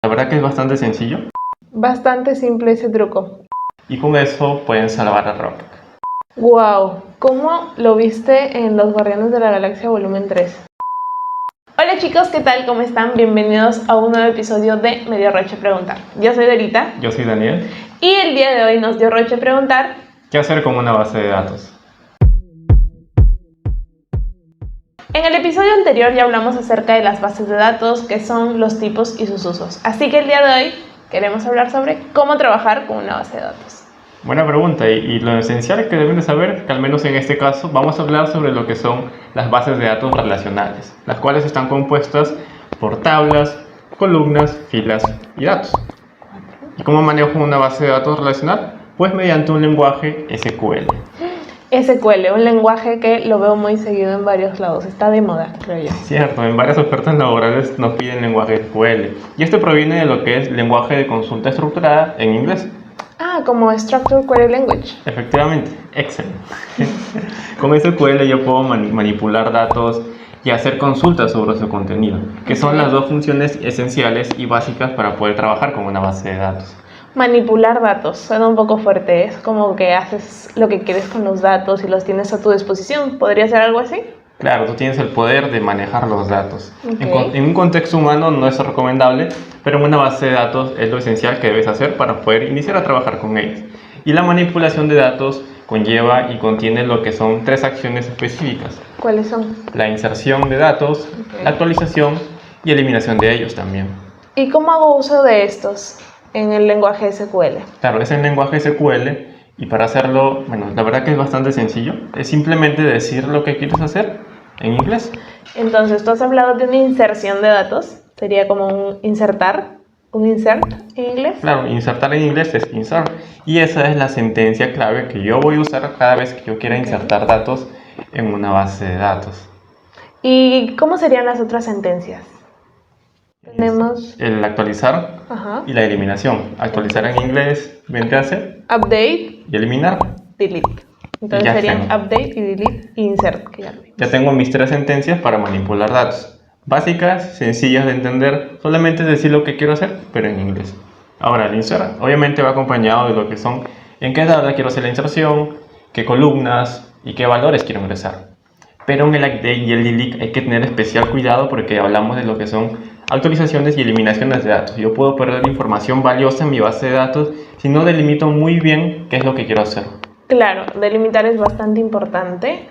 La verdad que es bastante sencillo Bastante simple ese truco. y con eso pueden salvar a Rocket. Wow, ¿cómo lo viste en Los Guardianes de la Galaxia Volumen 3? Hola chicos, ¿qué tal? ¿Cómo están? Bienvenidos a un nuevo episodio de Me dio Roche Preguntar. Yo soy Dorita. Yo soy Daniel. Y el día de hoy nos dio Roche Preguntar ¿Qué hacer con una base de datos? En el episodio anterior ya hablamos acerca de las bases de datos, qué son los tipos y sus usos. Así que el día de hoy queremos hablar sobre cómo trabajar con una base de datos. Buena pregunta, y lo esencial que deben de saber, que al menos en este caso vamos a hablar sobre lo que son las bases de datos relacionales, las cuales están compuestas por tablas, columnas, filas y datos. ¿Y cómo manejo una base de datos relacional? Pues mediante un lenguaje SQL. SQL, un lenguaje que lo veo muy seguido en varios lados, está de moda, creo yo. Cierto, en varias ofertas laborales nos piden lenguaje SQL, y esto proviene de lo que es lenguaje de consulta estructurada en inglés. Ah, como Structured Query Language. Efectivamente, Excel. Con SQL yo puedo manipular datos y hacer consultas sobre su contenido, que son las dos funciones esenciales y básicas para poder trabajar con una base de datos. Manipular datos, suena un poco fuerte, es como que haces lo que quieres con los datos y los tienes a tu disposición. ¿Podría ser algo así? Claro, tú tienes el poder de manejar los datos. Okay. En un contexto humano no es recomendable, pero en una base de datos es lo esencial que debes hacer para poder iniciar a trabajar con ellos. Y la manipulación de datos conlleva y contiene lo que son tres acciones específicas. ¿Cuáles son? La inserción de datos, la actualización y eliminación de ellos también. ¿Y cómo hago uso de estos en el lenguaje SQL? Claro, es en lenguaje SQL y para hacerlo, bueno, la verdad que es bastante sencillo. Es simplemente decir lo que quieres hacer en inglés. Entonces, tú has hablado de una inserción de datos, sería como un insertar, un insert en inglés. Claro, insertar en inglés es insert. Y esa es la sentencia clave que yo voy a usar cada vez que yo quiera insertar datos en una base de datos. ¿Y cómo serían las otras sentencias? Tenemos El actualizar y la eliminación. Actualizar en inglés vendría a ser update y eliminar. delete. Entonces Ya serían tengo. update y delete y insert, que ya lo vimos. Ya tengo mis tres sentencias para manipular datos. Básicas, sencillas de entender, solamente es decir lo que quiero hacer, pero en inglés. Ahora, el insert obviamente va acompañado de lo que son en qué tabla quiero hacer la inserción, qué columnas y qué valores quiero ingresar. Pero en el update y el delete hay que tener especial cuidado porque hablamos de lo que son actualizaciones y eliminaciones de datos. Yo puedo perder información valiosa en mi base de datos si no delimito muy bien qué es lo que quiero hacer. Claro, delimitar es bastante importante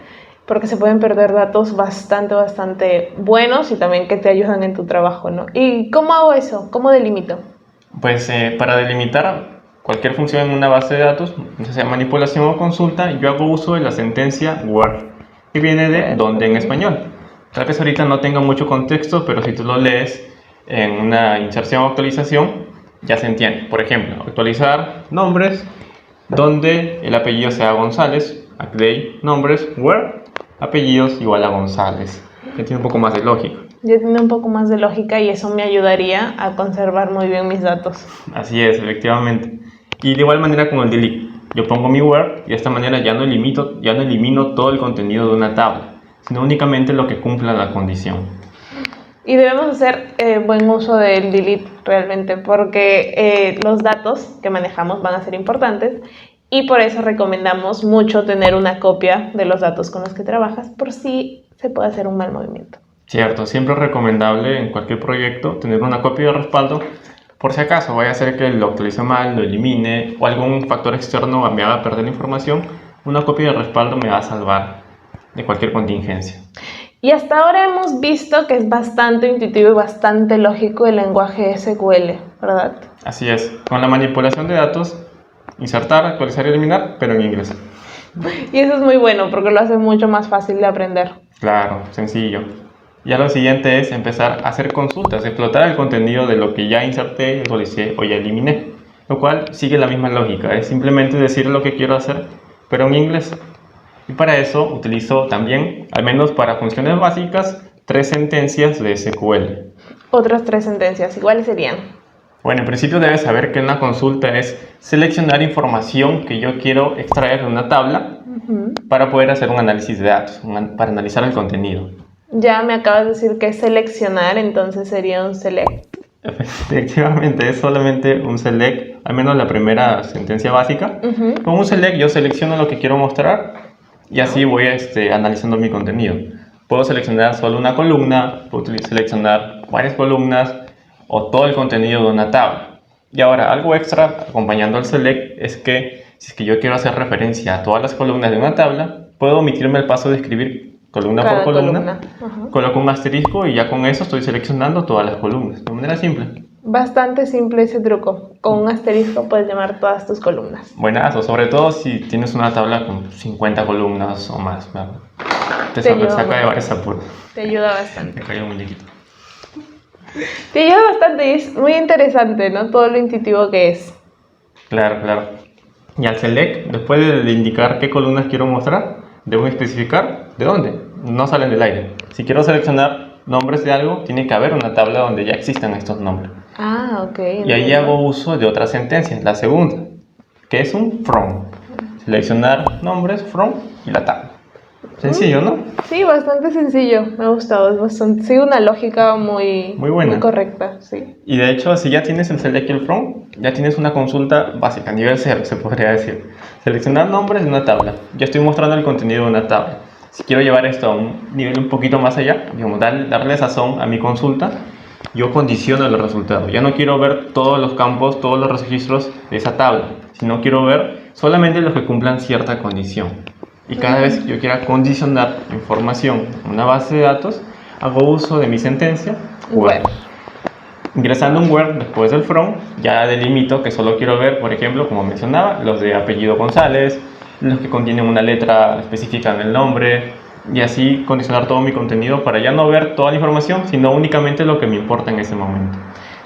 porque se pueden perder datos bastante buenos y también que te ayudan en tu trabajo, ¿no? ¿Y cómo hago eso? ¿Cómo delimito? Pues para delimitar cualquier función en una base de datos, ya sea manipulación o consulta, yo hago uso de la sentencia where, que viene de donde en español. Tal vez ahorita no tenga mucho contexto, pero si tú lo lees en una inserción o actualización, ya se entiende. Por ejemplo, actualizar nombres donde el apellido sea González, update nombres where apellidos igual a González, que tiene un poco más de lógica. Ya tiene un poco más de lógica y eso me ayudaría a conservar muy bien mis datos. Así es, efectivamente. Y de igual manera con el delete, yo pongo mi where y de esta manera ya no elimino todo el contenido de una tabla, sino únicamente lo que cumpla la condición. Y debemos hacer buen uso del delete realmente porque los datos que manejamos van a ser importantes y por eso recomendamos mucho tener una copia de los datos con los que trabajas por si se puede hacer un mal movimiento. Cierto, siempre es recomendable en cualquier proyecto tener una copia de respaldo por si acaso vaya a ser que lo actualice mal, lo elimine o algún factor externo me haga perder la información. Una copia de respaldo me va a salvar de cualquier contingencia. Y hasta ahora hemos visto que es bastante intuitivo y bastante lógico el lenguaje SQL, ¿verdad? Así es, con la manipulación de datos, insertar, actualizar y eliminar, pero en inglés. Y eso es muy bueno porque lo hace mucho más fácil de aprender. Claro, sencillo. Ya lo siguiente es empezar a hacer consultas, explotar el contenido de lo que ya inserté, actualicé o ya eliminé. Lo cual sigue la misma lógica, es simplemente decir lo que quiero hacer, pero en inglés. Y para eso utilizo también, al menos para funciones básicas, tres sentencias de SQL. Otras tres sentencias, ¿iguáles serían? Bueno, en principio debes saber que una consulta es seleccionar información que yo quiero extraer de una tabla para poder hacer un análisis de datos, para analizar el contenido. Ya me acabas de decir que es seleccionar, entonces sería un select. Efectivamente, es solamente un select, al menos la primera sentencia básica. Ujú. Con un select yo selecciono lo que quiero mostrar y así voy analizando mi contenido. Puedo seleccionar solo una columna, puedo seleccionar varias columnas o todo el contenido de una tabla. Y ahora, algo extra acompañando al select es que si es que yo quiero hacer referencia a todas las columnas de una tabla, puedo omitirme el paso de escribir columna por Cada columna, Ajá. coloco un asterisco y ya con eso estoy seleccionando todas las columnas de manera simple. Bastante simple ese truco. Con un asterisco puedes llamar todas tus columnas. Buenazo, sobre todo si tienes una tabla con 50 columnas o más, ¿verdad? Te Te ayuda saca de mucho. varios apuros. Te ayuda bastante. Me cayó un muñequito. Te ayuda bastante y es muy interesante, ¿no? Todo lo intuitivo que es. Claro, claro. Y al select, después de indicar qué columnas quiero mostrar, debo especificar de dónde. No salen del aire. Si quiero seleccionar nombres de algo, tiene que haber una tabla donde ya existan estos nombres. Ah, ok. Y ahí hago uso de otra sentencia, la segunda, que es un from. Seleccionar nombres, from y la tabla. Sencillo, ¿no? Sí, bastante sencillo. Me ha gustado. Es bastante... Sí, una lógica muy, Muy buena. muy correcta, sí. Y de hecho, si ya tienes el select y el from, ya tienes una consulta básica, nivel 0, se podría decir. Seleccionar nombres de una tabla. Ya estoy mostrando el contenido de una tabla. Si quiero llevar esto a un nivel un poquito más allá, digamos, darle sazón a mi consulta, yo condiciono el resultado. Ya no quiero ver todos los campos, todos los registros de esa tabla, sino quiero ver solamente los que cumplan cierta condición. Y cada vez que yo quiera condicionar información en una base de datos, hago uso de mi sentencia where. Ingresando un where después del from, ya delimito que solo quiero ver, por ejemplo, como mencionaba, los de apellido González, los que contienen una letra específica en el nombre, y así condicionar todo mi contenido para ya no ver toda la información, sino únicamente lo que me importa en ese momento.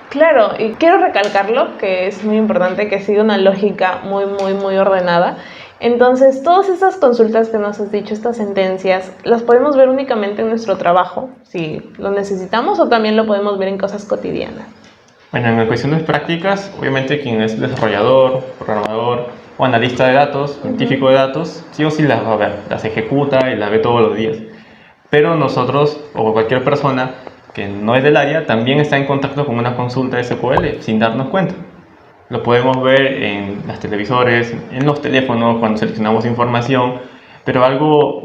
Claro, y quiero recalcarlo, que es muy importante que siga una lógica muy ordenada. Entonces, todas esas consultas que nos has dicho, estas sentencias, las podemos ver únicamente en nuestro trabajo, si lo necesitamos, o también lo podemos ver en cosas cotidianas. Bueno, en cuestiones prácticas, obviamente quien es desarrollador, programador o analista de datos, científico de datos, sí o sí las va a ver, las ejecuta y las ve todos los días. Pero nosotros, o cualquier persona que no es del área, también está en contacto con una consulta SQL sin darnos cuenta. Lo podemos ver en los televisores, en los teléfonos, cuando seleccionamos información, pero algo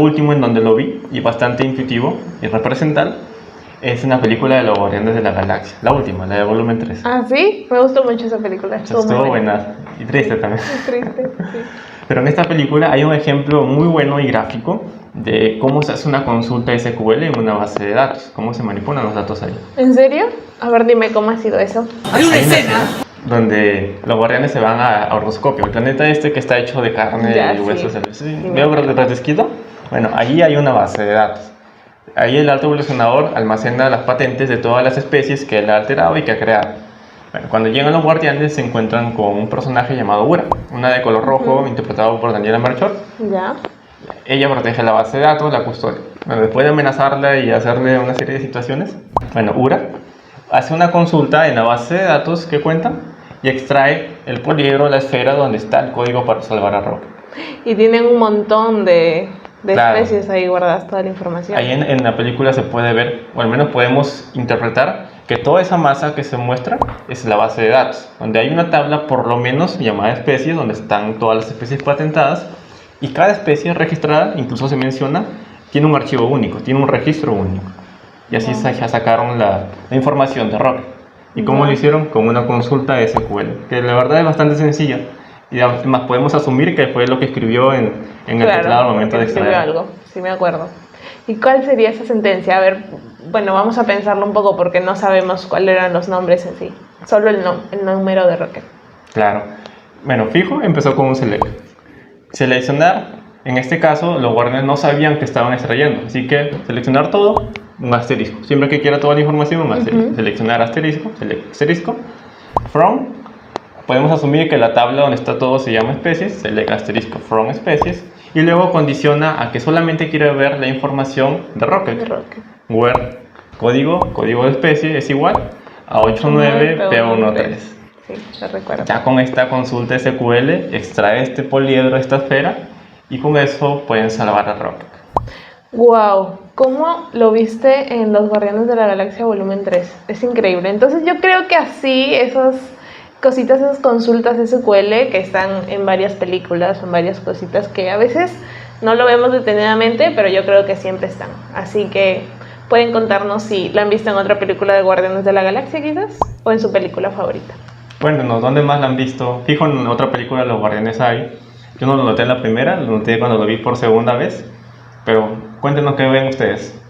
último en donde lo vi y bastante intuitivo y represental es una película de los Guardianes de la Galaxia, la última, la de volumen 3. Ah, sí, me gustó mucho esa película. Estuvo buena y triste también. Es triste, sí. Pero en esta película hay un ejemplo muy bueno y gráfico de cómo se hace una consulta SQL en una base de datos, cómo se manipulan los datos ahí. ¿En serio? A ver, dime cómo ha sido eso. Hay una escena donde los guardianes se van a Oroscopio, el planeta este que está hecho de carne Ya, y huesos. sí. ¿Sí? Sí, ¿Veo me acuerdo. Bratisquito? Bueno, allí hay una base de datos. Ahí el alto evolucionador almacena las patentes de todas las especies que él ha alterado y que ha creado. Bueno, cuando llegan los guardianes se encuentran con un personaje llamado Ura, una de color rojo, interpretado por Daniela Melchor. Ya. Ella protege la base de datos, la custodia. Bueno, después de amenazarla y hacerle una serie de situaciones, bueno, Ura hace una consulta en la base de datos que cuenta y extrae el poliedro, la esfera donde está el código para salvar a Rocket. Y tienen un montón de Claro. especies ahí guardadas, toda la información. Ahí en la película se puede ver, o al menos podemos interpretar, que toda esa masa que se muestra es la base de datos, donde hay una tabla por lo menos llamada especies, donde están todas las especies patentadas, y cada especie registrada, incluso se menciona, tiene un archivo único, tiene un registro único. Y así ya sacaron la información de Rocket. ¿Y cómo lo hicieron? Con una consulta SQL, que la verdad es bastante sencilla. Y además podemos asumir que fue lo que escribió en el teclado al momento de escribió extraer. algo, sí me acuerdo. ¿Y cuál sería esa sentencia? A ver, bueno, vamos a pensarlo un poco porque no sabemos cuáles eran los nombres en sí. Solo el número de Rocket. Claro. Bueno, fijo, empezó con un select. Seleccionar, en este caso, los guardianes no sabían que estaban extrayendo, así que seleccionar todo, un asterisco. Siempre que quiera toda la información, un asterisco. Seleccionar asterisco, asterisco. From, podemos asumir que la tabla donde está todo se llama especies, select asterisco from especies, y luego condiciona a que solamente quiere ver la información de Rocket. De Rocket. Where código de especie es igual a 89P13. Sí, lo recuerdo. Ya con esta consulta SQL extrae este poliedro, esta esfera, y con eso pueden salvar a Rocket. Wow, ¿Cómo lo viste en Los Guardianes de la Galaxia Volumen 3? Es increíble. Entonces yo creo que así esas cositas, esas consultas SQL que están en varias películas, en varias cositas que a veces no lo vemos detenidamente, pero yo creo que siempre están. Así que pueden contarnos si la han visto en otra película de Guardianes de la Galaxia quizás, o en su película favorita. Cuéntenos, ¿dónde más la han visto? Fijo, en otra película de Los Guardianes hay. Yo no lo noté en la primera, lo noté cuando lo vi por segunda vez. Pero cuéntenos qué ven ustedes.